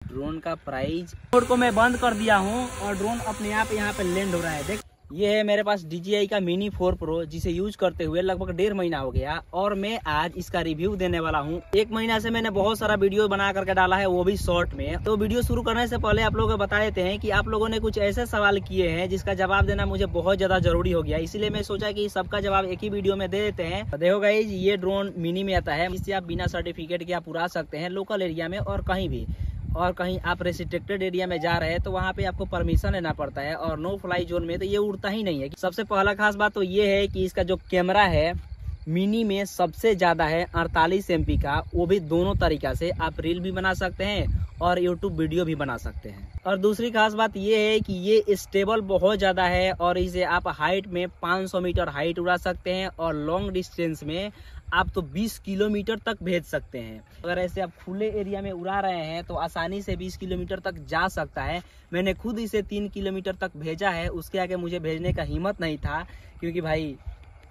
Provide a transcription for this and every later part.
Drone का price drone को मैं बंद कर दिया हूँ और ड्रोन अपने आप यहाँ पे लैंड हो रहा है। देख, ये है मेरे पास DJI का मिनी 4 Pro, जिसे यूज करते हुए लगभग 1.5 महीना हो गया और मैं आज इसका रिव्यू देने वाला हूँ। 1 महीना से मैंने बहुत सारा वीडियो बना करके डाला है, वो भी शॉर्ट में। तो वीडियो शुरू करने से पहले आप लोगों को बता देते हैं कि आप लोगों ने कुछ ऐसे सवाल किए हैं जिसका जवाब देना मुझे बहुत ज्यादा जरूरी हो गया, इसीलिए मैं सोचा कि सबका जवाब एक ही वीडियो में दे देते हैं। देखो गाइस, ये ड्रोन मिनी में आता है, इससे आप बिना सर्टिफिकेट के आप उड़ा सकते हैं लोकल एरिया में और कहीं भी। और कहीं आप रेस्ट्रिक्टेड एरिया में जा रहे हैं तो वहाँ पे आपको परमिशन लेना पड़ता है, और नो फ्लाई जोन में तो ये उड़ता ही नहीं है। सबसे पहला खास बात तो ये है कि इसका जो कैमरा है मिनी में सबसे ज्यादा है 48 MP का, वो भी दोनों तरीका से आप रील भी बना सकते हैं और यूट्यूब वीडियो भी बना सकते हैं। और दूसरी खास बात ये है कि ये स्टेबल बहुत ज्यादा है और इसे आप हाइट में 500 मीटर हाइट उड़ा सकते हैं और लॉन्ग डिस्टेंस में आप तो 20 किलोमीटर तक भेज सकते हैं। अगर ऐसे आप खुले एरिया में उड़ा रहे हैं तो आसानी से 20 किलोमीटर तक जा सकता है। मैंने खुद इसे 3 किलोमीटर तक भेजा है, उसके आगे मुझे भेजने का हिम्मत नहीं था क्योंकि भाई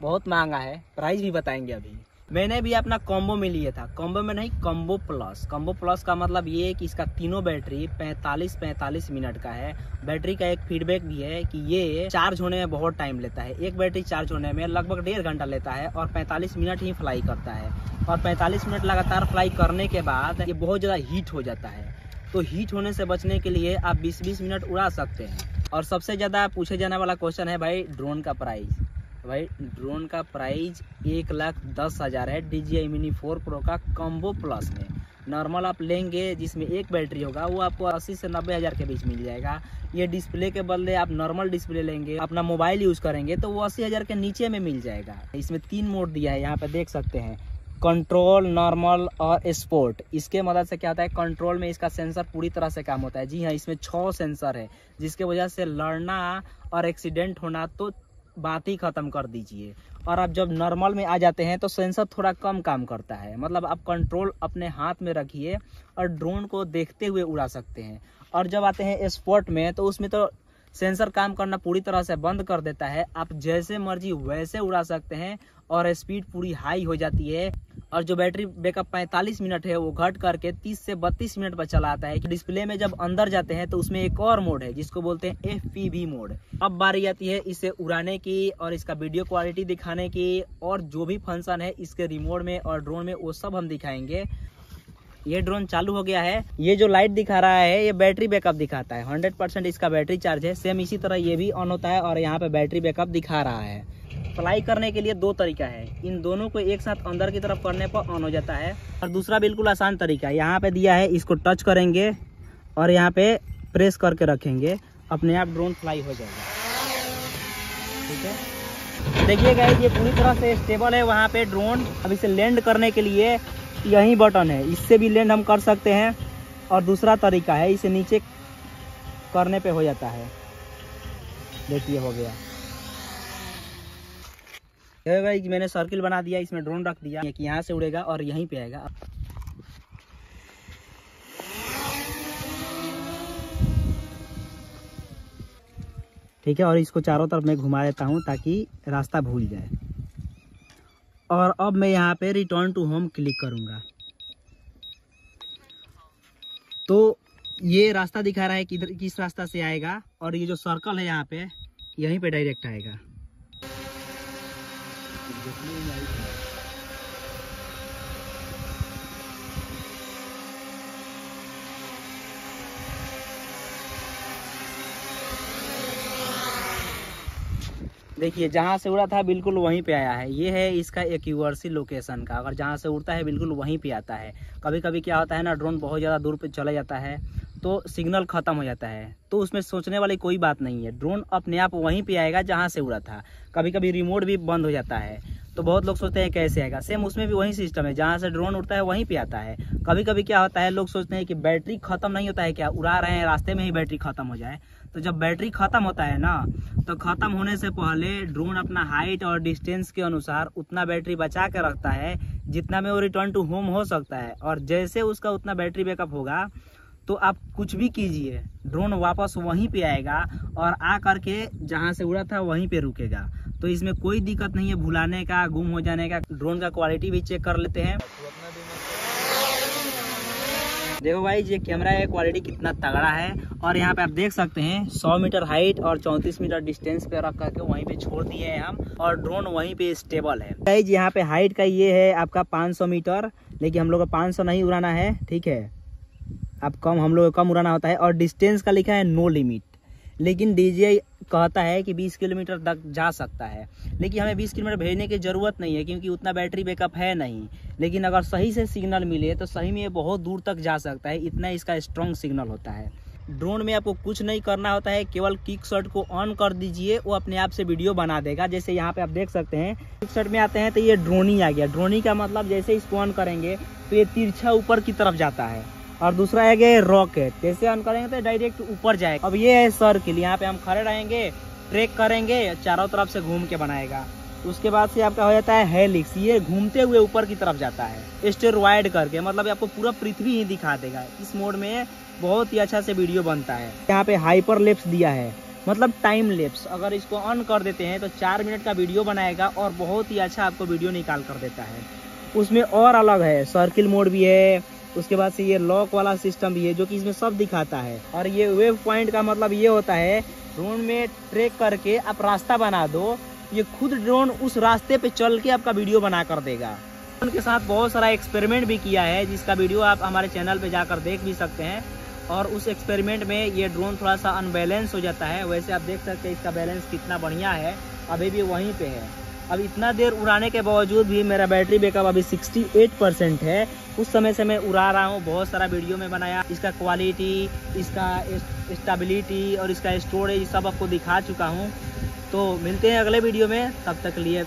बहुत महंगा है। प्राइस भी बताएंगे अभी। मैंने भी अपना कॉम्बो में लिया था, कॉम्बो में नहीं, कॉम्बो प्लस। कॉम्बो प्लस का मतलब ये है कि इसका तीनों बैटरी 45 मिनट का है। बैटरी का एक फीडबैक भी है कि ये चार्ज होने में बहुत टाइम लेता है। एक बैटरी चार्ज होने में लगभग 1.5 घंटा लेता है और 45 मिनट ही फ्लाई करता है। और 45 मिनट लगातार फ्लाई करने के बाद ये बहुत ज़्यादा हीट हो जाता है। तो हीट होने से बचने के लिए आप 20-20 मिनट उड़ा सकते हैं। और सबसे ज़्यादा पूछे जाने वाला क्वेश्चन है भाई ड्रोन का प्राइस। भाई ड्रोन का प्राइस 1,10,000 है DJI मिनी 4 Pro का कॉम्बो प्लस में। नॉर्मल आप लेंगे जिसमें एक बैटरी होगा वो आपको 80 से 90 हज़ार के बीच मिल जाएगा। ये डिस्प्ले के बदले आप नॉर्मल डिस्प्ले लेंगे, अपना मोबाइल यूज़ करेंगे तो वो 80 हज़ार के नीचे में मिल जाएगा। इसमें 3 मोड दिया है, यहाँ पे देख सकते हैं, कंट्रोल, नॉर्मल और स्पोर्ट। इसके मदद से क्या होता है, कंट्रोल में इसका सेंसर पूरी तरह से काम होता है। जी हाँ, इसमें 6 सेंसर है जिसके वजह से लड़ना और एक्सीडेंट होना तो बात ही खत्म कर दीजिए। और आप जब नॉर्मल में आ जाते हैं तो सेंसर थोड़ा कम काम करता है, मतलब आप कंट्रोल अपने हाथ में रखिए और ड्रोन को देखते हुए उड़ा सकते हैं। और जब आते हैं स्पोर्ट में तो उसमें तो सेंसर काम करना पूरी तरह से बंद कर देता है, आप जैसे मर्जी वैसे उड़ा सकते हैं और स्पीड पूरी हाई हो जाती है। और जो बैटरी बैकअप 45 मिनट है वो घट करके 30 से 32 मिनट पर चला आता है। डिस्प्ले में जब अंदर जाते हैं तो उसमें एक और मोड है जिसको बोलते हैं FPV मोड। अब बारी आती है इसे उड़ाने की और इसका वीडियो क्वालिटी दिखाने की, और जो भी फंक्शन है इसके रिमोट में और ड्रोन में वो सब हम दिखाएंगे। ये ड्रोन चालू हो गया है। ये जो लाइट दिखा रहा है ये बैटरी बैकअप दिखाता है, 100% इसका बैटरी चार्ज है। सेम इसी तरह ये भी ऑन होता है और यहाँ पे बैटरी बैकअप दिखा रहा है। फ्लाई करने के लिए 2 तरीका है, इन दोनों को एक साथ अंदर की तरफ करने पर ऑन हो जाता है। और दूसरा बिल्कुल आसान तरीका है, यहाँ पे दिया है, इसको टच करेंगे और यहाँ पे प्रेस करके रखेंगे, अपने आप ड्रोन फ्लाई हो जाएगा। ठीक है, देखिएगा ये पूरी तरह से स्टेबल है वहाँ पे ड्रोन। अब इसे लैंड करने के लिए यही बटन है, इससे भी लैंड हम कर सकते हैं। और दूसरा तरीका है, इसे नीचे करने पे हो जाता है। देखिए हो गया। मैंने सर्किल बना दिया, इसमें ड्रोन रख दिया कि यहाँ से उड़ेगा और यहीं पे आएगा। ठीक है, और इसको चारों तरफ मैं घुमा देता हूँ ताकि रास्ता भूल जाए। और अब मैं यहाँ पे रिटर्न टू होम क्लिक करूँगा तो ये रास्ता दिखा रहा है कि किस रास्ता से आएगा, और ये जो सर्कल है यहाँ पे यहीं पे डायरेक्ट आएगा। देखिए जहाँ से उड़ा था बिल्कुल वहीं पे आया है। ये है इसका एक्यूरेसी लोकेशन का, अगर जहाँ से उड़ता है बिल्कुल वहीं पे आता है। कभी कभी क्या होता है ना, ड्रोन बहुत ज़्यादा दूर पे चला जाता है तो सिग्नल ख़त्म हो जाता है, तो उसमें सोचने वाली कोई बात नहीं है, ड्रोन अपने आप वहीं पे आएगा जहाँ से उड़ा था। कभी कभी रिमोट भी बंद हो जाता है तो बहुत लोग सोचते हैं कैसे आएगा, सेम उसमें भी वही सिस्टम है, जहाँ से ड्रोन उड़ता है वहीं पे आता है। कभी कभी क्या होता है, लोग सोचते हैं कि बैटरी खत्म नहीं होता है क्या, उड़ा रहे हैं रास्ते में ही बैटरी खत्म हो जाए। तो जब बैटरी खत्म होता है ना, तो खत्म होने से पहले ड्रोन अपना हाइट और डिस्टेंस के अनुसार उतना बैटरी बचा के रखता है जितना में वो रिटर्न टू होम हो सकता है। और जैसे उसका उतना बैटरी बैकअप होगा तो आप कुछ भी कीजिए, ड्रोन वापस वहीं पे आएगा और आ करके जहाँ से उड़ा था वहीं पे रुकेगा। तो इसमें कोई दिक्कत नहीं है भुलाने का, गुम हो जाने का। ड्रोन का क्वालिटी भी चेक कर लेते हैं। देखो भाई ये कैमरा है, क्वालिटी कितना तगड़ा है। और यहाँ पे आप देख सकते हैं 100 मीटर हाइट और 34 मीटर डिस्टेंस पे रख करके वहीं पे छोड़ दिए हैं हम, और ड्रोन वहीं पे स्टेबल है। गाइस यहाँ पे हाइट का ये है आपका 500 मीटर, लेकिन हम लोग को 500 नहीं उड़ाना है, ठीक है। हम लोग को कम उड़ाना होता है। और डिस्टेंस का लिखा है नो लिमिट, लेकिन DJI कहता है कि 20 किलोमीटर तक जा सकता है, लेकिन हमें 20 किलोमीटर भेजने की ज़रूरत नहीं है क्योंकि उतना बैटरी बैकअप है नहीं। लेकिन अगर सही से सिग्नल मिले तो सही में ये बहुत दूर तक जा सकता है, इतना इसका स्ट्रॉन्ग सिग्नल होता है। ड्रोन में आपको कुछ नहीं करना होता है, केवल किक शॉट को ऑन कर दीजिए, वो अपने आप से वीडियो बना देगा। जैसे यहाँ पे आप देख सकते हैं किक शॉट में आते हैं तो ये ड्रोनी आ गया। ड्रोनी का मतलब जैसे इसको ऑन करेंगे तो ये तिरछा ऊपर की तरफ जाता है। और दूसरा है कि रॉकेट, जैसे ऑन करेंगे तो डायरेक्ट ऊपर जाएगा। अब ये है सर्किल, यहाँ पे हम खड़े रहेंगे, ट्रैक करेंगे, चारों तरफ से घूम के बनाएगा। उसके बाद से आपका हो जाता है हेलिक्स, ये घूमते हुए ऊपर की तरफ जाता है स्टेरॉयड करके, मतलब आपको पूरा पृथ्वी ही दिखा देगा। इस मोड में बहुत ही अच्छा से वीडियो बनता है। यहाँ पे हाइपर लेप्स दिया है, मतलब टाइम लेप्स। अगर इसको ऑन कर देते हैं तो 4 मिनट का वीडियो बनाएगा और बहुत ही अच्छा आपको वीडियो निकाल कर देता है। उसमें और अलग है, सर्किल मोड भी है, उसके बाद से ये लॉक वाला सिस्टम भी है जो कि इसमें सब दिखाता है। और ये वेव पॉइंट का मतलब ये होता है ड्रोन में ट्रैक करके आप रास्ता बना दो, ये खुद ड्रोन उस रास्ते पे चल के आपका वीडियो बना कर देगा। ड्रोन के साथ बहुत सारा एक्सपेरिमेंट भी किया है, जिसका वीडियो आप हमारे चैनल पे जाकर देख भी सकते हैं। और उस एक्सपेरिमेंट में ये ड्रोन थोड़ा सा अनबैलेंस हो जाता है, वैसे आप देख सकते हैं इसका बैलेंस कितना बढ़िया है, अभी भी वहीं पे है। अब इतना देर उड़ाने के बावजूद भी मेरा बैटरी बैकअप अभी 68% है। उस समय से मैं उड़ा रहा हूँ, बहुत सारा वीडियो में बनाया, इसका क्वालिटी, इसका स्टेबिलिटी और इसका स्टोरेज सब आपको दिखा चुका हूँ। तो मिलते हैं अगले वीडियो में, तब तक लिए